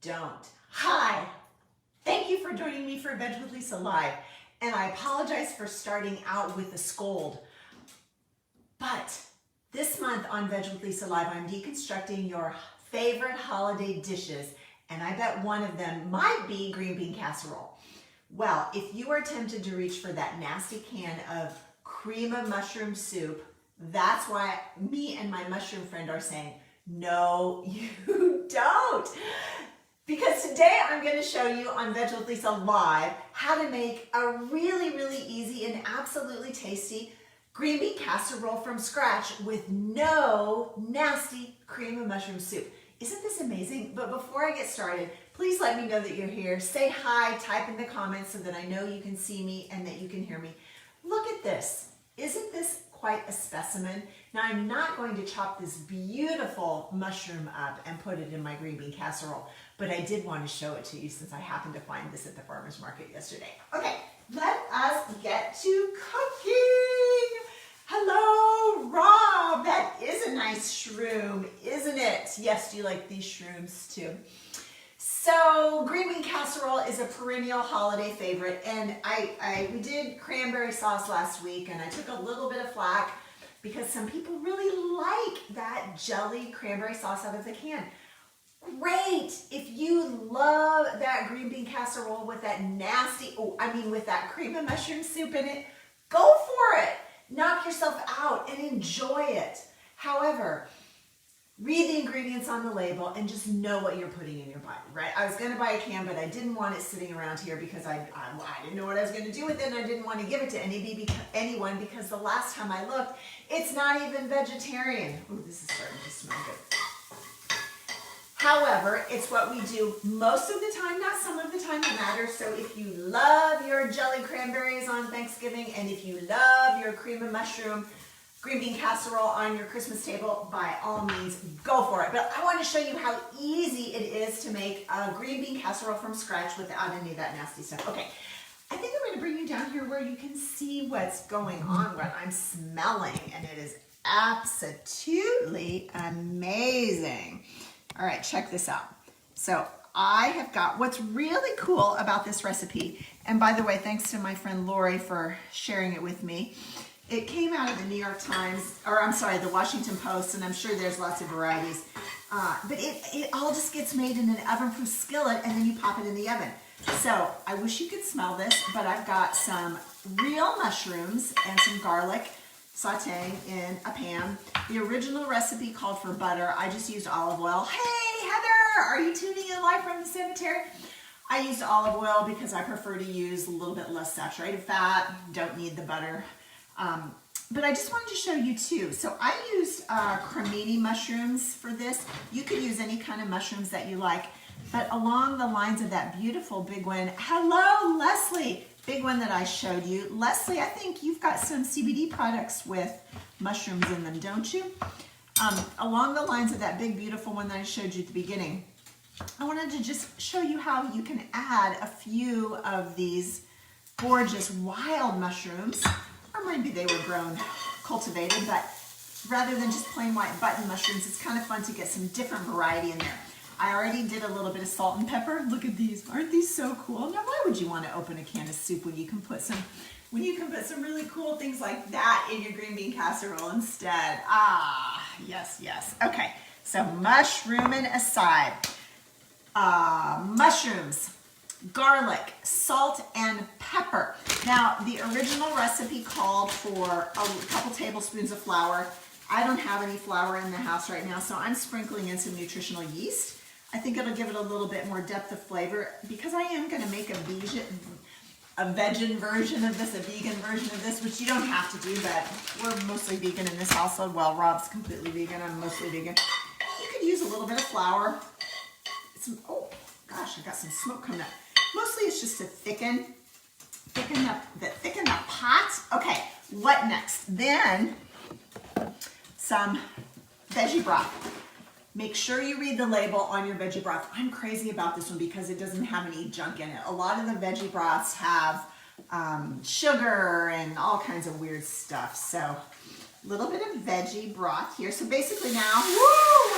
don't. Hi, thank you for joining me for Veg with Lisa Live. And I apologize for starting out with a scold. But this month on Veg with Lisa Live, I'm deconstructing your favorite holiday dishes. And I bet one of them might be green bean casserole. Well, if you are tempted to reach for that nasty can of cream of mushroom soup, that's why me and my mushroom friend are saying, no, you don't. Because today I'm going to show you on Veg with Lisa Live how to make a really, really easy and absolutely tasty green bean casserole from scratch with no nasty cream of mushroom soup. Isn't this amazing? But before I get started, please let me know that you're here. Say hi, type in the comments so that I know you can see me and that you can hear me. Look at this. Isn't this quite a specimen? Now I'm not going to chop this beautiful mushroom up and put it in my green bean casserole, but I did want to show it to you since I happened to find this at the farmer's market yesterday. Okay, let us get to cooking. Hello, Rob. That is a nice shroom, isn't it? Yes, do you like these shrooms too? So green bean casserole is a perennial holiday favorite, and we did cranberry sauce last week, and I took a little bit of flack because some people really like that jelly cranberry sauce out of the can. Great! If you love that green bean casserole with that nasty, with that cream of mushroom soup in it, go for it. Knock yourself out and enjoy it. However, read the ingredients on the label and just know what you're putting in your body, right? I was going to buy a can, but I didn't want it sitting around here because I didn't know what I was going to do with it, and I didn't want to give it to anyone because the last time I looked, it's not even vegetarian. Ooh, this is starting to smell good. However, it's what we do most of the time, not some of the time it matters. So if you love your jelly cranberries on Thanksgiving, and if you love your cream of mushroom green bean casserole on your Christmas table, by all means, go for it. But I want to show you how easy it is to make a green bean casserole from scratch without any of that nasty stuff. Okay, I think I'm going to bring you down here where you can see what's going on, what I'm smelling, and it is absolutely amazing. All right, check this out. So I have got, what's really cool about this recipe, and by the way, thanks to my friend Lori for sharing it with me. It came out of the New York Times, the Washington Post, and I'm sure there's lots of varieties. But it all just gets made in an oven-proof skillet, and then you pop it in the oven. So I wish you could smell this, but I've got some real mushrooms and some garlic sauteing in a pan. The original recipe called for butter. I just used olive oil. Hey, Heather, are you tuning in live from the cemetery? I used olive oil because I prefer to use a little bit less saturated fat. Don't need the butter. But I just wanted to show you too. So I used cremini mushrooms for this. You could use any kind of mushrooms that you like, but along the lines of that beautiful big one. Hello, Leslie. Big one that I showed you. Leslie, I think you've got some CBD products with mushrooms in them, don't you? Along the lines of that big, beautiful one that I showed you at the beginning, I wanted to just show you how you can add a few of these gorgeous wild mushrooms, or maybe they were cultivated, but rather than just plain white button mushrooms, it's kind of fun to get some different variety in there. I already did a little bit of salt and pepper. Look at these. Aren't these so cool? Now, why would you want to open a can of soup when you can put some really cool things like that in your green bean casserole instead? Ah, yes, yes. Okay, so mushrooming aside. Mushrooms, garlic, salt, and pepper. Now, the original recipe called for a couple tablespoons of flour. I don't have any flour in the house right now, so I'm sprinkling in some nutritional yeast. I think it'll give it a little bit more depth of flavor because I am going to make a vegan version of this, which you don't have to do, but we're mostly vegan in this household. Well, Rob's completely vegan. I'm mostly vegan. You could use a little bit of flour. Oh gosh, I got some smoke coming up. Mostly it's just to thicken the pot. Okay, what next? Then some veggie broth. Make sure you read the label on your veggie broth. I'm crazy about this one because it doesn't have any junk in it. A lot of the veggie broths have sugar and all kinds of weird stuff. So a little bit of veggie broth here. So basically now,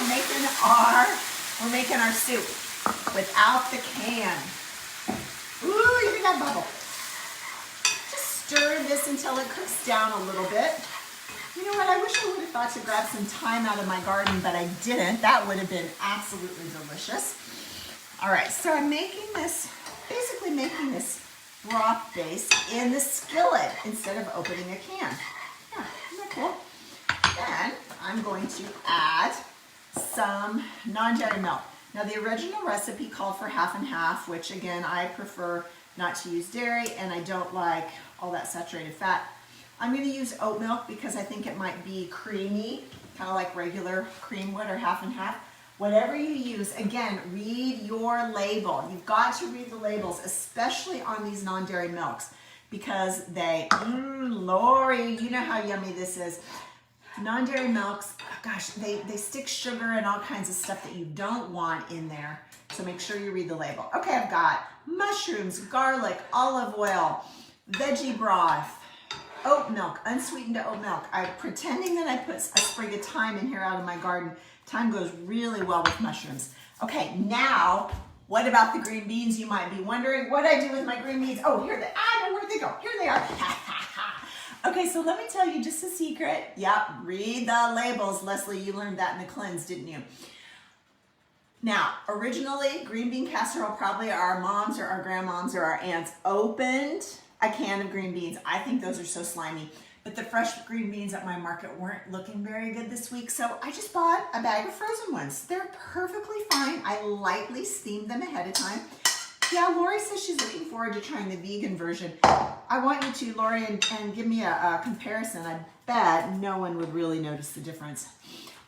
we're making our soup. without the can. Ooh, you hear that bubble? Just stir this until it cooks down a little bit. You know what, I wish I would have thought to grab some thyme out of my garden, but I didn't. That would have been absolutely delicious. All right, so I'm making this, basically making this broth base in the skillet instead of opening a can. Yeah, isn't that cool? Then I'm going to add some non-dairy milk. Now the original recipe called for half and half, which again, I prefer not to use dairy and I don't like all that saturated fat. I'm going to use oat milk because I think it might be creamy, kind of like regular cream would or half and half. Whatever you use, again, read your label. You've got to read the labels, especially on these non-dairy milks because they, Lori, you know how yummy this is. Non-dairy milks, gosh, they stick sugar and all kinds of stuff that you don't want in there. So make sure you read the label. Okay, I've got mushrooms, garlic, olive oil, veggie broth, oat milk, unsweetened oat milk. I'm pretending that I put a sprig of thyme in here out of my garden. Thyme goes really well with mushrooms. Okay, now, what about the green beans? You might be wondering what I do with my green beans. Oh, here they, I know where they go. Here they are. Okay, so let me tell you just a secret. Yep, read the labels. Leslie, you learned that in the cleanse, didn't you? Now, originally, green bean casserole, probably our moms or our grandmoms or our aunts opened a can of green beans. I think those are so slimy. But the fresh green beans at my market weren't looking very good this week, so I just bought a bag of frozen ones. They're perfectly fine. I lightly steamed them ahead of time. Yeah, Lori says she's looking forward to trying the vegan version. I want you to, Lori, and give me a comparison. I bet no one would really notice the difference.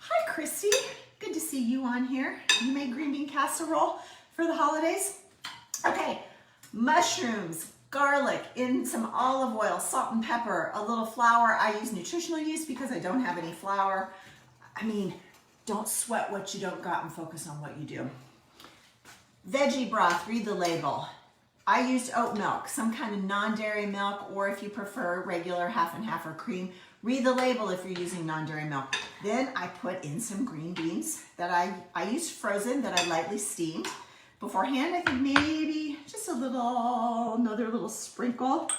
Hi, Christy. Good to see you on here. You made green bean casserole for the holidays? Okay, mushrooms, garlic, in some olive oil, salt and pepper, a little flour. I use nutritional yeast because I don't have any flour. I mean, don't sweat what you don't got and focus on what you do. Veggie broth, read the label. I used oat milk, some kind of non-dairy milk, or if you prefer regular half and half or cream, read the label if you're using non-dairy milk. Then I put in some green beans that I used frozen that I lightly steamed. Beforehand, I think maybe just another little sprinkle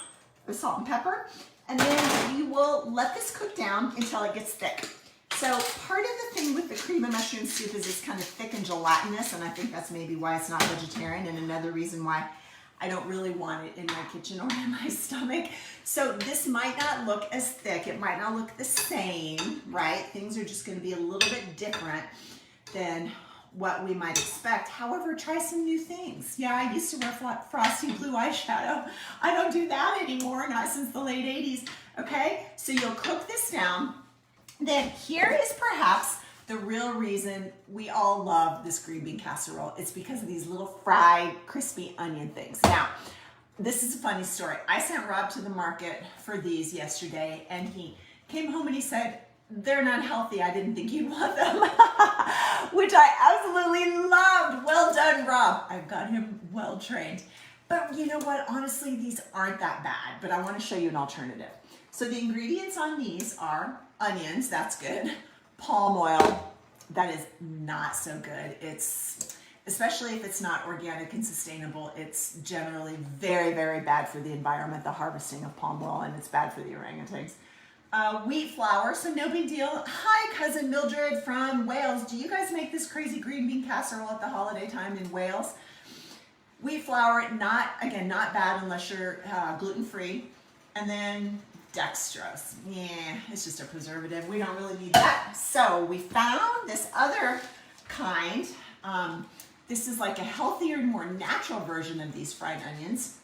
of salt and pepper. And then you will let this cook down until it gets thick. So part of the thing with the cream of mushroom soup is it's kind of thick and gelatinous, and I think that's maybe why it's not vegetarian, and another reason why I don't really want it in my kitchen or in my stomach. So this might not look as thick. It might not look the same, right? Things are just going to be a little bit different than what we might expect. However, try some new things. Yeah, I used to wear frosty blue eyeshadow. I don't do that anymore, not since the late 80s. Okay, so you'll cook this down. Then here is perhaps the real reason we all love this green bean casserole. It's because of these little fried, crispy onion things. Now, this is a funny story. I sent Rob to the market for these yesterday, and he came home and he said, they're not healthy. I didn't think you'd want them, which I absolutely loved. Well done, Rob. I've got him well trained. But you know what? Honestly, these aren't that bad, but I want to show you an alternative. So the ingredients on these are onions, that's good. Palm oil, that is not so good. It's, especially if it's not organic and sustainable, it's generally very, very bad for the environment, the harvesting of palm oil, and it's bad for the orangutans. Wheat flour, so no big deal. Hi, cousin Mildred from Wales. Do you guys make this crazy green bean casserole at the holiday time in Wales? Wheat flour, not bad unless you're gluten-free. And then dextrose. Yeah, it's just a preservative. We don't really need that. So we found this other kind. This is like a healthier, more natural version of these fried onions.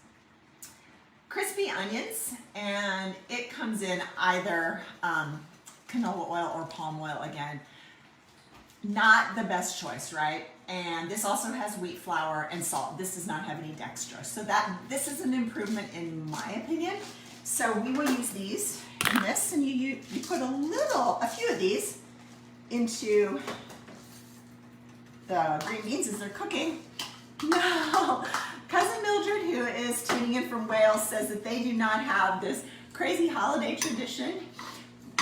Crispy onions, and it comes in either canola oil or palm oil again. Not the best choice, right? And this also has wheat flour and salt. This does not have any dextrose. So this is an improvement in my opinion. So we will use these in this, and you put a few of these into the green beans as they're cooking. No, cousin Mildred, who is tuning in from Wales, says that they do not have this crazy holiday tradition.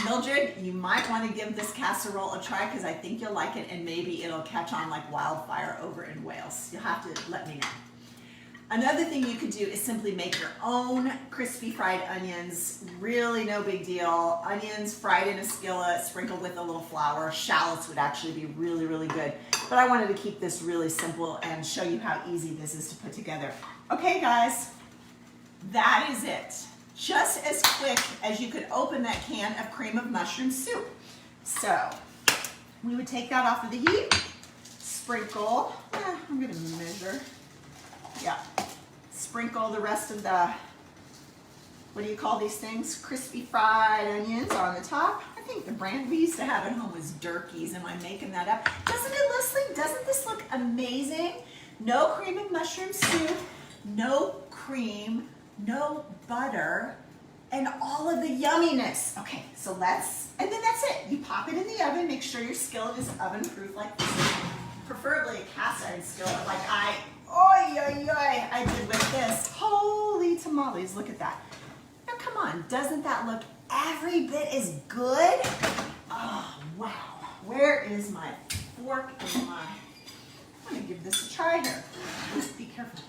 Mildred, you might want to give this casserole a try because I think you'll like it and maybe it'll catch on like wildfire over in Wales. You'll have to let me know. Another thing you could do is simply make your own crispy fried onions. Really no big deal. Onions fried in a skillet, sprinkled with a little flour. Shallots would actually be really, really good. But I wanted to keep this really simple and show you how easy this is to put together. Okay, guys, that is it. Just as quick as you could open that can of cream of mushroom soup. So we would take that off of the heat, sprinkle, I'm gonna measure, yeah, sprinkle the rest of the, what do you call these things? Crispy fried onions on the top. I think the brand we used to have at home was Durkee's. Am I making that up? Doesn't this look amazing? No cream of mushroom soup, no cream, no butter, and all of the yumminess. Okay, so and then that's it. You pop it in the oven, make sure your skillet is oven proof like this, preferably a cast iron skillet like I did with this. Holy tamales, look at that. Now come on, doesn't that look every bit as good? Oh, wow. Where is my fork and my, I'm gonna give this a try here. Be careful.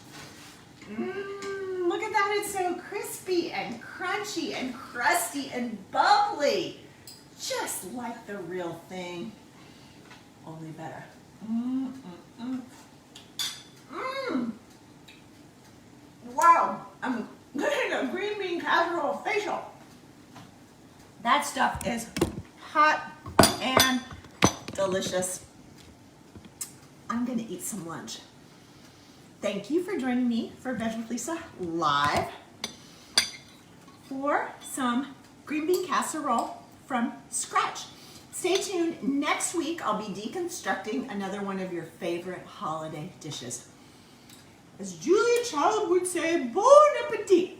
Look at that, it's so crispy and crunchy and crusty and bubbly. Just like the real thing, only better. Wow, I'm getting a green bean casserole facial. That stuff is hot and delicious. I'm gonna eat some lunch. Thank you for joining me for Veg with Lisa Live for some green bean casserole from scratch. Stay tuned. Next week, I'll be deconstructing another one of your favorite holiday dishes. As Julia Child would say, bon appetit.